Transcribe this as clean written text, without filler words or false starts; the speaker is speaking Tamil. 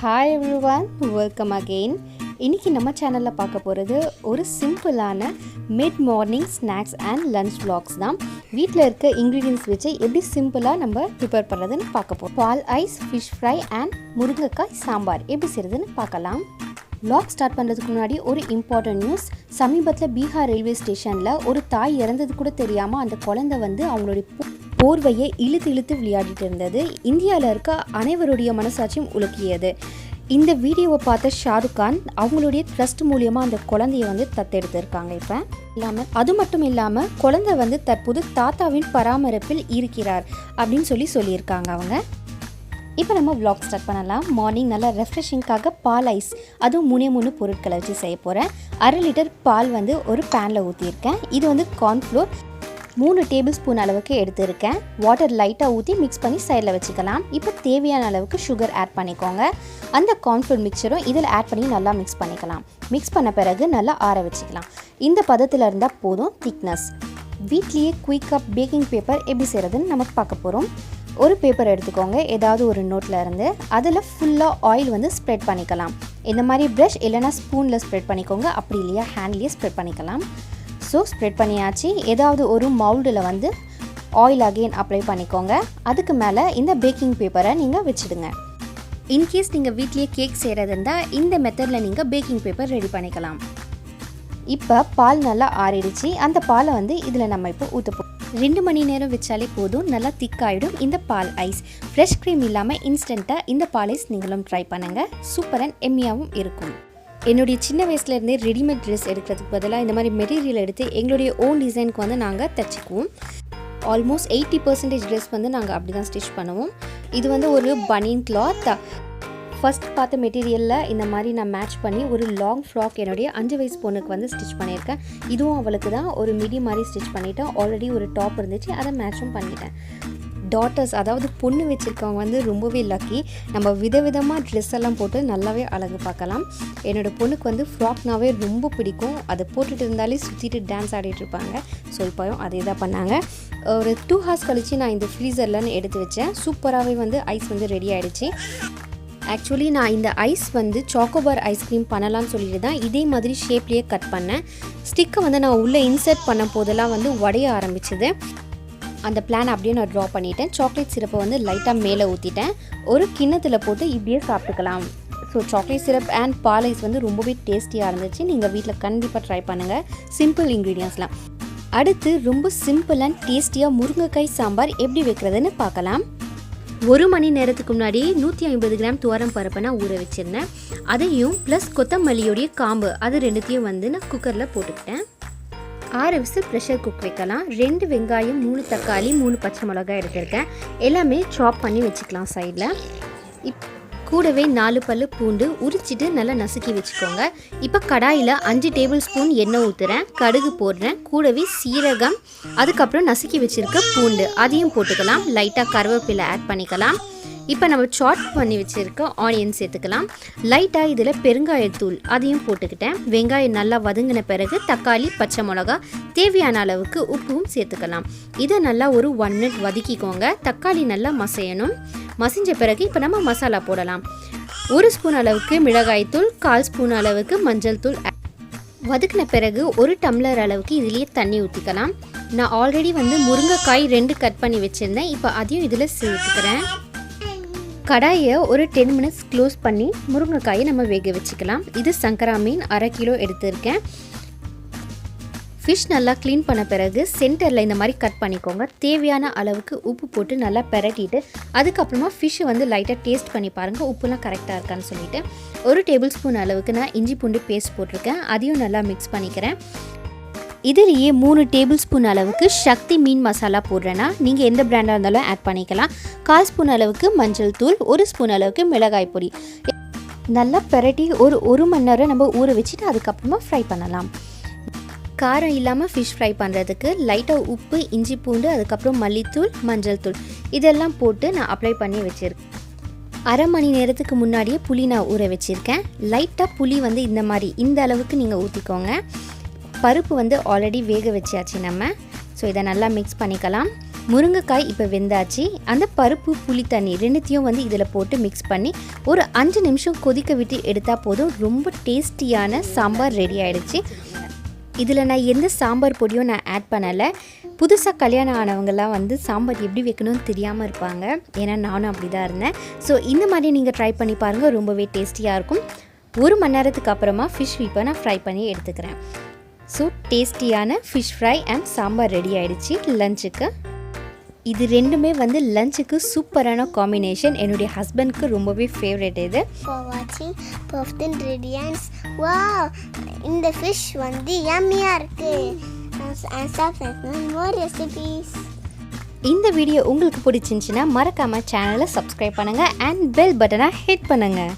Hi everyone, welcome again. இன்றைக்கி நம்ம சேனலில் பார்க்க போகிறது ஒரு சிம்பிளான mid morning snacks and lunch vlogs தான். வீட்டில் இருக்க இன்க்ரீடியன்ஸ் வச்சு எப்படி சிம்பிளாக நம்ம ப்ரிப்பேர் பண்ணுறதுன்னு பார்க்க போகிறோம். பால் ஐஸ், ஃபிஷ் ஃப்ரை அண்ட் முருங்கைக்காய் சாம்பார் எப்படி செய்கிறதுன்னு பார்க்கலாம். vlog ஸ்டார்ட் பண்ணுறதுக்கு முன்னாடி ஒரு இம்பார்ட்டன்ட் நியூஸ். சமீபத்தில் பீகார் ரயில்வே ஸ்டேஷனில் ஒரு தாய் இறந்தது கூட தெரியாமல் அந்த குழந்தை அவங்களுடைய போர்வையை இழுத்து விளையாடிட்டு இருந்தது. இந்தியாவில் இருக்க அனைவருடைய மனசாட்சியும் உலுக்கியது. இந்த வீடியோவை பார்த்த ஷாருக் கான் அவங்களுடைய ட்ரஸ்ட் மூலியமாக அந்த குழந்தைய தத்தெடுத்திருக்காங்க. இப்போ அது மட்டும் இல்லாமல் குழந்தை தற்போது தாத்தாவின் பராமரிப்பில் இருக்கிறார் அப்படின்னு சொல்லியிருக்காங்க அவங்க. இப்போ நம்ம vlog ஸ்டார்ட் பண்ணலாம். மார்னிங் நல்லா ரெஃப்ரெஷிங்காக பால் ஐஸ், அதுவும் 3 பொருட்களை வச்சு செய்ய போகிறேன். 1/2 லிட்டர் பால் ஒரு பேனில் ஊற்றியிருக்கேன். இது கார்ன்ஃப்ளோர் 3 டேபிள் ஸ்பூன் அளவுக்கு எடுத்துருக்கேன். வாட்டர் லைட்டாக ஊற்றி மிக்ஸ் பண்ணி சைடில் வச்சுக்கலாம். இப்போ தேவையான அளவுக்கு சுகர் ஆட் பண்ணிக்கோங்க. அந்த கார்ன்ஃப்ளோர் மிக்சரும் இதில் ஆட் பண்ணி நல்லா மிக்ஸ் பண்ணிக்கலாம். மிக்ஸ் பண்ண பிறகு நல்லா ஆற வச்சுக்கலாம். இந்த பதத்தில் இருந்தால் போதும். திக்னஸ் வீட்லேயே குயிக்காக பேக்கிங் பேப்பர் எப்படி செய்கிறதுன்னு நமக்கு பார்க்க போகிறோம். ஒரு பேப்பர் எடுத்துக்கோங்க, ஏதாவது ஒரு நோட்டில் இருந்து. அதில் ஃபுல்லாக ஆயில் ஸ்ப்ரெட் பண்ணிக்கலாம். இந்த மாதிரி ப்ரஷ் இல்லைனா ஸ்பூனில் ஸ்ப்ரெட் பண்ணிக்கோங்க. அப்படி இல்லையா ஹேண்ட்லேயே ஸ்ப்ரெட் பண்ணிக்கலாம். ஸோ ஸ்ப்ரெட் பண்ணியாச்சு. ஏதாவது ஒரு மவுல்டில் ஆயில் அகெயின் அப்ளை பண்ணிக்கோங்க. அதுக்கு மேலே இந்த பேக்கிங் பேப்பரை நீங்கள் வச்சுடுங்க. இன்கேஸ் நீங்கள் வீட்லேயே கேக் செய்கிறது இருந்தால் இந்த மெத்தடில் நீங்கள் பேக்கிங் பேப்பர் ரெடி பண்ணிக்கலாம். இப்போ பால் நல்லா ஆறிடுச்சு. அந்த பாலை இதில் நம்ம இப்போ ஊற்றப்போம். 2 மணி நேரம் வச்சாலே போதும், நல்லா திக்காயிடும் இந்த பால் ஐஸ். ஃப்ரெஷ் க்ரீம் இல்லாமல் இன்ஸ்டண்ட்டாக இந்த பால் ஐஸ் நீங்களும் ட்ரை பண்ணுங்கள். சூப்பர் அண்ட் எம்மியாகவும் இருக்கும். என்னுடைய சின்ன வயசுலேருந்தே ரெடிமேட் ட்ரெஸ் எடுக்கிறதுக்கு பதிலாக இந்த மாதிரி மெட்டீரியல் எடுத்து எங்களுடைய ஓன் டிசைனுக்கு நாங்கள் தைச்சிக்குவோம். ஆல்மோஸ்ட் 80% ட்ரெஸ் நாங்கள் அப்படி தான் ஸ்டிச் பண்ணுவோம். இது ஒரு பனியன் கிளாத். ஃபஸ்ட் பார்த்த மெட்டீரியலில் இந்த மாதிரி நான் மேட்ச் பண்ணி ஒரு லாங் ஃப்ராக் என்னுடைய 5 வயசு பொண்ணுக்கு ஸ்டிச் பண்ணியிருக்கேன். இதுவும் அவளுக்கு தான் ஒரு மிடி மாதிரி ஸ்டிச் பண்ணிவிட்டேன். ஆல்ரெடி ஒரு டாப் இருந்துச்சு, அதை மேட்சும் பண்ணிட்டேன். டாட்டர்ஸ், அதாவது பொண்ணு வச்சுருக்கவங்க ரொம்பவே லக்கி. நம்ம விதவிதமாக ட்ரெஸ் எல்லாம் போட்டு நல்லாவே அழகு பார்க்கலாம். என்னோடய பொண்ணுக்கு ஃப்ராக்னாவே ரொம்ப பிடிக்கும். அதை போட்டுட்டு இருந்தாலே சுற்றிட்டு டான்ஸ் ஆடிட்டு இருப்பாங்க. ஸோ இப்போயும் அதே தான் பண்ணாங்க. ஒரு 2 hours கழித்து நான் இந்த ஃப்ரீசர்லன்னு எடுத்து வச்சேன். சூப்பராகவே ஐஸ் ரெடி ஆகிடுச்சு. ஆக்சுவலி நான் இந்த ஐஸ் சாக்கோபார் ஐஸ்கிரீம் பண்ணலான்னு சொல்லிட்டு தான் இதே மாதிரி ஷேப்லேயே கட் பண்ணேன். ஸ்டிக்கை நான் உள்ளே இன்சர்ட் பண்ண போதெல்லாம் உடைய ஆரம்பிச்சது. அந்த பிளான் அப்படியே நான் ட்ரா பண்ணிட்டேன். சாக்லேட் சிரப்பை லைட்டாக மேலே ஊற்றிட்டேன். ஒரு கிண்ணத்தில் போட்டு இப்படியே சாப்பிட்டுக்கலாம். ஸோ சாக்லேட் சிரப் அண்ட் பால் ஐஸ் ரொம்பவே டேஸ்டியாக இருந்துச்சு. நீங்கள் வீட்டில் கண்டிப்பாக ட்ரை பண்ணுங்கள். சிம்பிள் இன்க்ரீடியன்ஸ்லாம். அடுத்து ரொம்ப சிம்பிள் அண்ட் டேஸ்டியாக முருங்கைக்காய் சாம்பார் எப்படி வைக்கிறதுன்னு பார்க்கலாம். 1 மணி நேரத்துக்கு முன்னாடி 150 கிராம் துவரம் பருப்பை நான் ஊற வச்சுருந்தேன். அதையும் ப்ளஸ் கொத்தமல்லியோடைய காம்பு அது ரெண்டுத்தையும் நான் குக்கரில் போட்டுக்கிட்டேன். 6 விசில் ப்ரெஷர் குக் வைக்கலாம். 2 வெங்காயம், 3 தக்காளி, 3 பச்சை மிளகாய் எடுத்திருக்கேன். எல்லாமே சாப் பண்ணி வச்சுக்கலாம் சைடில். கூடவே 4 பல்லு பூண்டு உரிச்சிட்டு நல்லா நசுக்கி வச்சுக்கோங்க. இப்போ கடாயில் 5 டேபிள் ஸ்பூன் எண்ணெய் ஊற்றுறேன். கடுகு போடுறேன். கூடவே சீரகம், அதுக்கப்புறம் நசுக்கி வச்சுருக்க பூண்டு அதையும் போட்டுக்கலாம். லைட்டாக கருவேப்பிலை ஆட் பண்ணிக்கலாம். இப்போ நம்ம சாட் பண்ணி வச்சுருக்க ஆனியன் சேர்த்துக்கலாம். லைட்டாக இதில் பெருங்காயத்தூள் அதையும் போட்டுக்கிட்டேன். வெங்காயம் நல்லா வதங்கின பிறகு தக்காளி, பச்சை மிளகா, தேவையான அளவுக்கு உப்பும் சேர்த்துக்கலாம். இதை நல்லா ஒரு 1 minute வதக்கிக்கோங்க. தக்காளி நல்லா மசையணும். மசிஞ்ச பிறகு இப்போ நம்ம மசாலா போடலாம். 1 ஸ்பூன் அளவுக்கு மிளகாய்த்தூள், 1/4 ஸ்பூன் அளவுக்கு மஞ்சள் தூள். வதக்கின பிறகு 1 டம்ளர் அளவுக்கு இதிலேயே தண்ணி ஊற்றிக்கலாம். நான் ஆல்ரெடி முருங்கைக்காய் 2 கட் பண்ணி வச்சுருந்தேன். இப்போ அதையும் இதில் சேர்த்துக்கிறேன். கடாயை ஒரு 10 minutes க்ளோஸ் பண்ணி முருங்கைக்காயை நம்ம வேக வச்சுக்கலாம். இது சங்கரா மீன் 1/2 கிலோ எடுத்துருக்கேன். ஃபிஷ் நல்லா க்ளீன் பண்ண பிறகு சென்டரில் இந்த மாதிரி கட் பண்ணிக்கோங்க. தேவையான அளவுக்கு உப்பு போட்டு நல்லா பெரட்டிட்டு அதுக்கப்புறமா ஃபிஷ்ஷை லைட்டாக டேஸ்ட் பண்ணி பாருங்கள், உப்புலாம் கரெக்டாக இருக்கான்னு சொல்லிவிட்டு. 1 டேபிள் ஸ்பூன் அளவுக்கு நான் இஞ்சி பூண்டு பேஸ்ட் போட்டிருக்கேன். அதையும் நல்லா மிக்ஸ் பண்ணிக்கிறேன். இதிலேயே 3 டேபிள் ஸ்பூன் அளவுக்கு சக்தி மீன் மசாலா போடுறேன்னா நீங்கள் எந்த பிராண்டாக இருந்தாலும் ஆட் பண்ணிக்கலாம். 1/4 ஸ்பூன் அளவுக்கு மஞ்சள் தூள், 1 ஸ்பூன் அளவுக்கு மிளகாய் பொடி நல்லா பெரட்டி ஒரு 1 மணி நேரம் நம்ம ஊற வச்சுட்டு அதுக்கப்புறமா ஃப்ரை பண்ணலாம். காரம் இல்லாமல் ஃபிஷ் ஃப்ரை பண்ணுறதுக்கு லைட்டாக உப்பு, இஞ்சி பூண்டு, அதுக்கப்புறம் மல்லித்தூள், மஞ்சள் தூள் இதெல்லாம் போட்டு நான் அப்ளை பண்ணி வச்சுருக்கேன். 1/2 மணி நேரத்துக்கு முன்னாடியே புளி நான் ஊற வச்சுருக்கேன். லைட்டாக புளி இந்த மாதிரி இந்த அளவுக்கு நீங்கள் ஊற்றிக்கோங்க. பருப்பு ஆல்ரெடி வேக வச்சாச்சு நம்ம. ஸோ இதை நல்லா மிக்ஸ் பண்ணிக்கலாம். முருங்கைக்காய் இப்போ வெந்தாச்சு. அந்த பருப்பு புளி தண்ணி ரெண்டுத்தையும் வந்து இதில் போட்டு மிக்ஸ் பண்ணி ஒரு 5 நிமிஷம் கொதிக்க விட்டு எடுத்தால் போதும். ரொம்ப டேஸ்டியான சாம்பார் ரெடி ஆகிடுச்சு. இதில் நான் எந்த சாம்பார் பொடியும் நான் ஆட் பண்ணலை. புதுசாக கல்யாணம் ஆனவங்கலாம் வந்து சாம்பார் எப்படி வைக்கணும்னு தெரியாமல் இருப்பாங்க. ஏன்னா நானும் அப்படி தான் இருந்தேன். ஸோ இந்த மாதிரி நீங்கள் ட்ரை பண்ணி பாருங்கள், ரொம்பவே டேஸ்டியாக இருக்கும். 1 மணி நேரத்துக்கு அப்புறமா ஃபிஷ் இப்போ நான் ஃப்ரை பண்ணி எடுத்துக்கிறேன். ஸோ டேஸ்டியான fish fry and sambar ready ஆகிடுச்சு லஞ்சுக்கு. இது ரெண்டுமே வந்து லஞ்சுக்கு சூப்பரான காம்பினேஷன். என்னுடைய ஹஸ்பண்ட்க்கு ரொம்பவே ஃபேவரட் இது. ஃபார் வாட்சிங் பர்ஃபெக்ட் இன்கிரிடியன்ட்ஸ். வாவ், இந்த ஃபிஷ் வந்து யம்மியாக இருக்குது. And subscribe more recipes. இந்த வீடியோ உங்களுக்கு பிடிச்சிருந்துச்சுன்னா மறக்காமல் சேனலை சப்ஸ்கிரைப் பண்ணுங்கள் அண்ட் பெல் பட்டனை ஹிட் பண்ணுங்கள்.